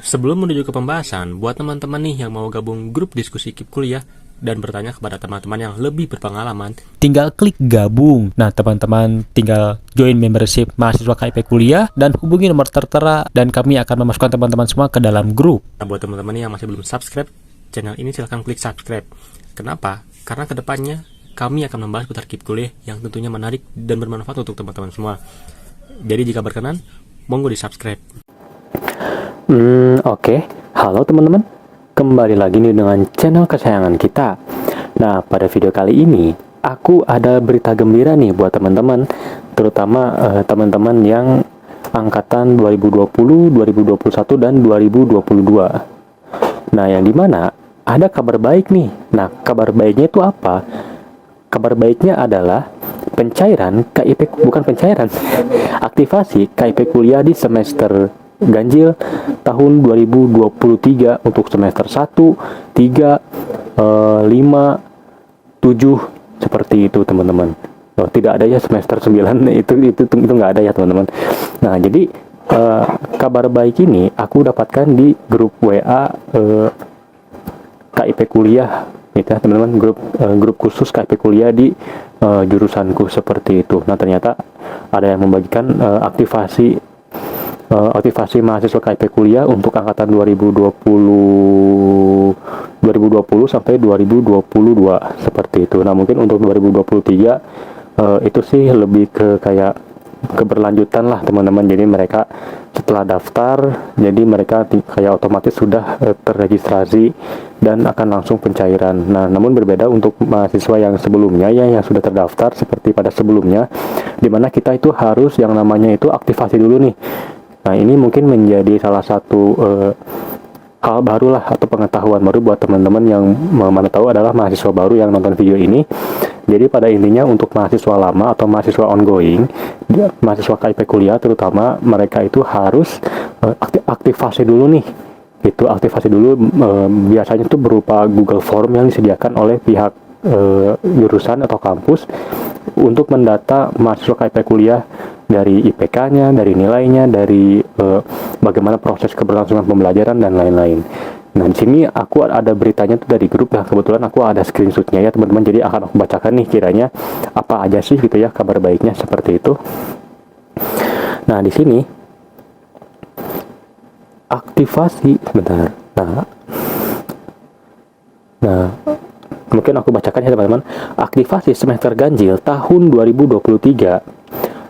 Sebelum menuju ke pembahasan, buat teman-teman nih yang mau gabung grup diskusi KIP kuliah dan bertanya kepada teman-teman yang lebih berpengalaman, tinggal klik gabung. Nah, teman-teman tinggal join membership mahasiswa KIP kuliah dan hubungi nomor tertera dan kami akan memasukkan teman-teman semua ke dalam grup. nah buat teman-teman yang masih belum subscribe channel ini, silahkan klik subscribe. Kenapa? Karena kedepannya kami akan membahas putar KIP kuliah yang tentunya menarik dan bermanfaat untuk teman-teman semua. Jadi jika berkenan, monggo di subscribe. Oke. Halo teman-teman, kembali lagi nih dengan channel kesayangan kita. Nah, pada video kali ini aku ada berita gembira nih buat teman-teman, terutama teman-teman yang angkatan 2020, 2021 dan 2022. Nah, yang dimana ada kabar baik nih. Nah, kabar baiknya itu apa? Kabar baiknya adalah pencairan KIP, bukan pencairan, aktivasi KIP kuliah di semester ganjil tahun 2023 untuk semester 1, 3, 5, 7 seperti itu teman-teman. Tidak ada ya semester 9 itu nggak ada ya teman-teman. Nah, jadi kabar baik ini aku dapatkan di grup WA KIP kuliah gitu ya teman-teman, grup khusus KIP kuliah di jurusanku seperti itu. Nah, ternyata ada yang membagikan aktivasi mahasiswa KIP kuliah untuk angkatan 2020 sampai 2022 seperti itu. Nah, mungkin untuk 2023 itu sih lebih ke kayak keberlanjutan lah teman-teman. Jadi mereka setelah daftar, jadi mereka kayak otomatis sudah terregistrasi dan akan langsung pencairan. Nah, namun berbeda untuk mahasiswa yang sebelumnya ya, yang sudah terdaftar seperti pada sebelumnya, dimana kita itu harus yang namanya itu aktivasi dulu nih. Nah, ini mungkin menjadi salah satu hal baru lah atau pengetahuan baru buat teman-teman yang mana tahu adalah mahasiswa baru yang nonton video ini. Jadi pada intinya untuk mahasiswa lama atau mahasiswa ongoing, mahasiswa KIP kuliah terutama, mereka itu harus aktivasi dulu nih. Itu aktivasi dulu biasanya itu berupa Google Form yang disediakan oleh pihak jurusan atau kampus untuk mendata mahasiswa KIP kuliah dari IPK-nya, dari nilainya, dari bagaimana proses keberlangsungan pembelajaran dan lain-lain. Nah, di sini aku ada beritanya tuh dari grup ya, kebetulan aku ada screenshotnya ya teman-teman, jadi akan aku bacakan nih kiranya apa aja sih gitu ya kabar baiknya seperti itu. Nah, di sini aktivasi sebentar. Nah, mungkin aku bacakan ya teman-teman. Aktivasi semester ganjil tahun 2023.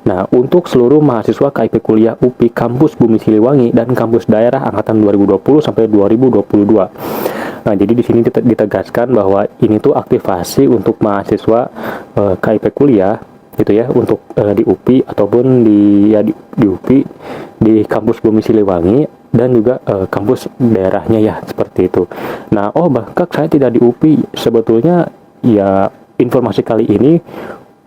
Nah, untuk seluruh mahasiswa KIP kuliah UPI Kampus Bumi Siliwangi dan kampus daerah angkatan 2020 sampai 2022. Nah, jadi di sini ditegaskan bahwa ini tuh aktivasi untuk mahasiswa KIP kuliah gitu ya, untuk di UPI ataupun di UPI, di Kampus Bumi Siliwangi dan juga kampus daerahnya ya, seperti itu. Nah, bahkan saya tidak di UPI. Sebetulnya ya informasi kali ini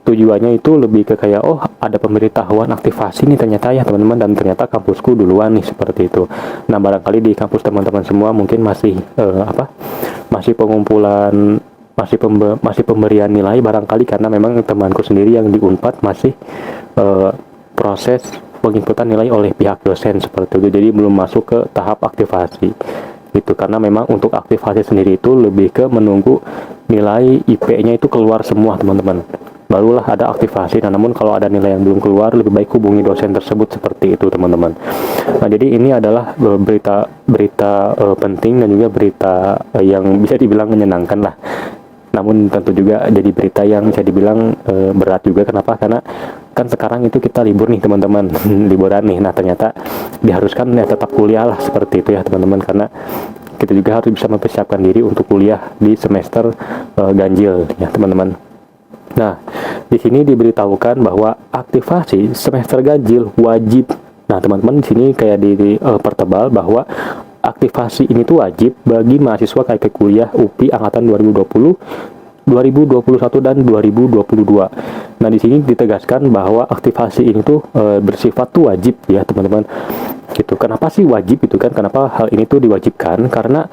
tujuannya itu lebih ke kayak ada pemberitahuan aktivasi nih ternyata ya teman-teman, dan ternyata kampusku duluan nih seperti itu. Nah, barangkali di kampus teman-teman semua mungkin masih masih pengumpulan, masih pemberian nilai barangkali, karena memang temanku sendiri yang di Unpad masih proses penginputan nilai oleh pihak dosen seperti itu, jadi belum masuk ke tahap aktivasi gitu, karena memang untuk aktivasi sendiri itu lebih ke menunggu nilai IP-nya itu keluar semua teman-teman, barulah ada aktivasi. Nah, namun kalau ada nilai yang belum keluar, lebih baik hubungi dosen tersebut seperti itu teman-teman. Nah, jadi ini adalah berita penting dan juga berita yang bisa dibilang menyenangkan lah. Namun tentu juga jadi berita yang bisa dibilang berat juga. Kenapa? Karena kan sekarang itu kita libur nih teman-teman, liburan nih. Nah, ternyata diharuskan ya tetap kuliah lah seperti itu ya teman-teman, karena kita juga harus bisa mempersiapkan diri untuk kuliah di semester ganjil ya teman-teman. Nah, di sini diberitahukan bahwa aktivasi semester ganjil wajib. Nah, teman-teman di sini kayak dipertebal bahwa aktivasi ini tuh wajib bagi mahasiswa KIP kuliah UPI angkatan 2020, 2021 dan 2022. Nah, di sini ditegaskan bahwa aktivasi ini tuh bersifat tuh wajib ya teman-teman. Gitu. Kenapa sih wajib itu kan? Kenapa hal ini tuh diwajibkan? Karena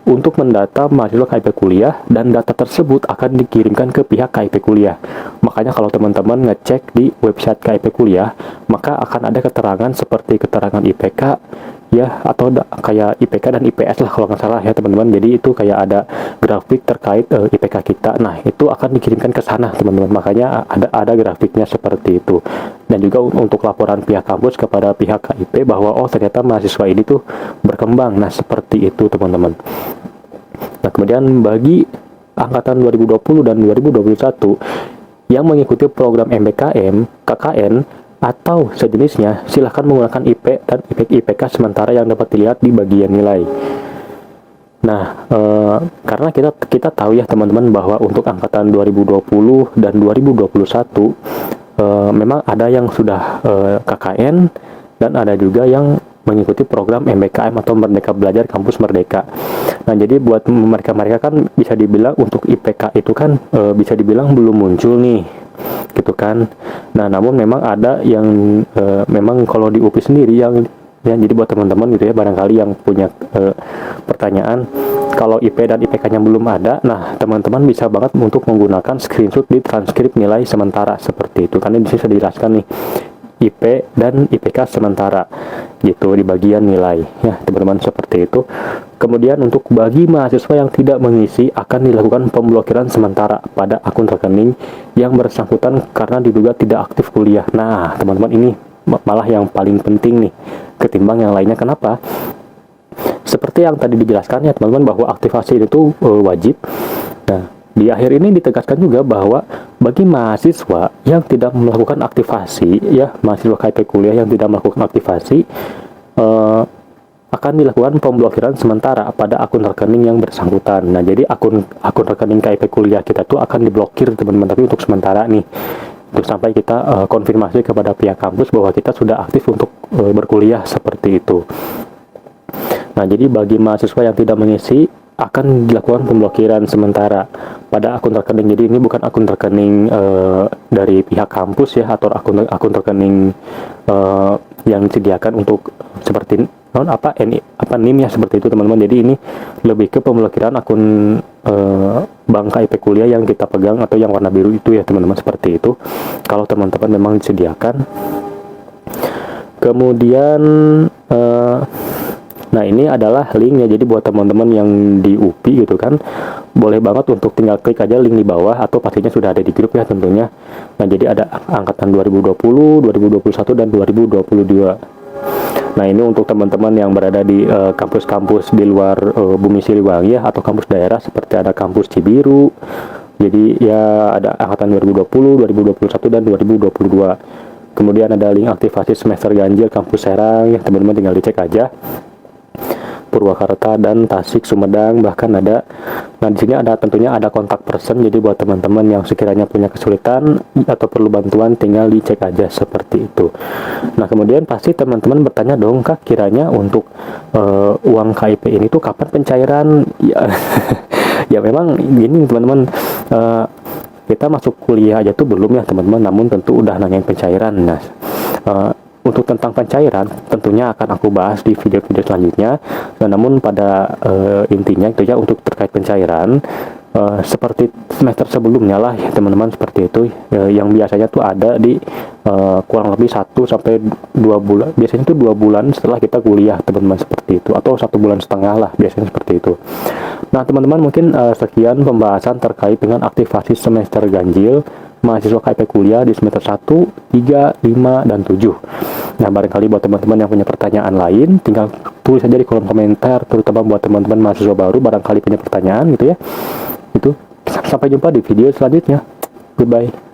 untuk mendata mahasiswa KIP kuliah dan data tersebut akan dikirimkan ke pihak KIP kuliah. Makanya kalau teman-teman ngecek di website KIP kuliah, maka akan ada keterangan seperti keterangan IPK, ya, atau kayak IPK dan IPS lah kalau nggak salah ya teman-teman. Jadi itu kayak ada grafik terkait IPK kita. Nah itu akan dikirimkan ke sana teman-teman, makanya ada grafiknya seperti itu. Dan juga untuk laporan pihak kampus kepada pihak KIP bahwa oh ternyata mahasiswa ini tuh berkembang. Nah seperti itu teman-teman. Nah kemudian bagi angkatan 2020 dan 2021 yang mengikuti program MBKM, KKN atau sejenisnya, silahkan menggunakan IP dan IPK sementara yang dapat dilihat di bagian nilai. Nah, karena kita tahu ya teman-teman bahwa untuk angkatan 2020 dan 2021 memang ada yang sudah KKN dan ada juga yang mengikuti program MBKM atau Merdeka Belajar Kampus Merdeka. Nah, jadi buat mereka kan bisa dibilang untuk IPK itu kan bisa dibilang belum muncul nih, gitu kan. Nah, namun memang ada yang memang kalau di UPI sendiri yang ya, jadi buat teman-teman gitu ya, barangkali yang punya pertanyaan kalau IP dan IPK-nya belum ada, nah teman-teman bisa banget untuk menggunakan screenshot di transkrip nilai sementara seperti itu. Karena di sini sudah dijelaskan nih IP dan IPK sementara gitu di bagian nilai ya teman-teman, seperti itu. Kemudian untuk bagi mahasiswa yang tidak mengisi akan dilakukan pemblokiran sementara pada akun rekening yang bersangkutan karena diduga tidak aktif kuliah. Nah teman-teman, ini malah yang paling penting nih ketimbang yang lainnya. Kenapa? Seperti yang tadi dijelaskan ya teman-teman bahwa aktivasi itu wajib. Nah di akhir ini ditegaskan juga bahwa bagi mahasiswa yang tidak melakukan aktivasi, ya mahasiswa KIP kuliah yang tidak melakukan aktivasi, akan dilakukan pemblokiran sementara pada akun rekening yang bersangkutan. Nah jadi akun rekening KIP kuliah kita tuh akan diblokir teman-teman, tapi untuk sementara nih, untuk sampai kita konfirmasi kepada pihak kampus bahwa kita sudah aktif untuk berkuliah seperti itu. Nah jadi bagi mahasiswa yang tidak mengisi akan dilakukan pemblokiran sementara pada akun rekening. Jadi ini bukan akun rekening dari pihak kampus ya, atau akun rekening yang disediakan untuk seperti NIM ya, seperti itu teman-teman. Jadi ini lebih ke pemblokiran akun bank KIP kuliah yang kita pegang atau yang warna biru itu ya teman-teman, seperti itu kalau teman-teman memang disediakan. Kemudian nah ini adalah linknya. Jadi buat teman-teman yang di UPI gitu kan, boleh banget untuk tinggal klik aja link di bawah, atau pastinya sudah ada di grup ya tentunya. Nah jadi ada angkatan 2020, 2021 dan 2022. Nah ini untuk teman-teman yang berada di kampus-kampus di luar Bumi Siliwangi ya, atau kampus daerah seperti ada kampus Cibiru. Jadi ya ada angkatan 2020, 2021 dan 2022. Kemudian ada link aktivasi semester ganjil kampus Serang ya teman-teman, tinggal dicek aja. Purwakarta dan Tasik, Sumedang bahkan ada. Nah di sini ada tentunya ada kontak person. Jadi buat teman-teman yang sekiranya punya kesulitan atau perlu bantuan tinggal dicek aja seperti itu. Nah kemudian pasti teman-teman bertanya dong, Kak kiranya untuk uang KIP ini tuh kapan pencairan? Ya, ya memang gini teman-teman, kita masuk kuliah aja tuh belum ya teman-teman, namun tentu udah nanyain pencairan. Nah untuk tentang pencairan tentunya akan aku bahas di video-video selanjutnya. Nah, namun pada intinya itu ya, untuk terkait pencairan seperti semester sebelumnya lah ya teman-teman, seperti itu yang biasanya tuh ada di kurang lebih 1 sampai 2 bulan, biasanya tuh 2 bulan setelah kita kuliah teman-teman, seperti itu, atau 1,5 bulan lah biasanya seperti itu. Nah teman-teman, mungkin sekian pembahasan terkait dengan aktivasi semester ganjil mahasiswa KIP kuliah di semester 1, 3, 5, dan 7. Nah barangkali buat teman-teman yang punya pertanyaan lain, tinggal tulis saja di kolom komentar, terutama buat teman-teman mahasiswa baru barangkali punya pertanyaan gitu ya. Itu sampai jumpa di video selanjutnya. Goodbye.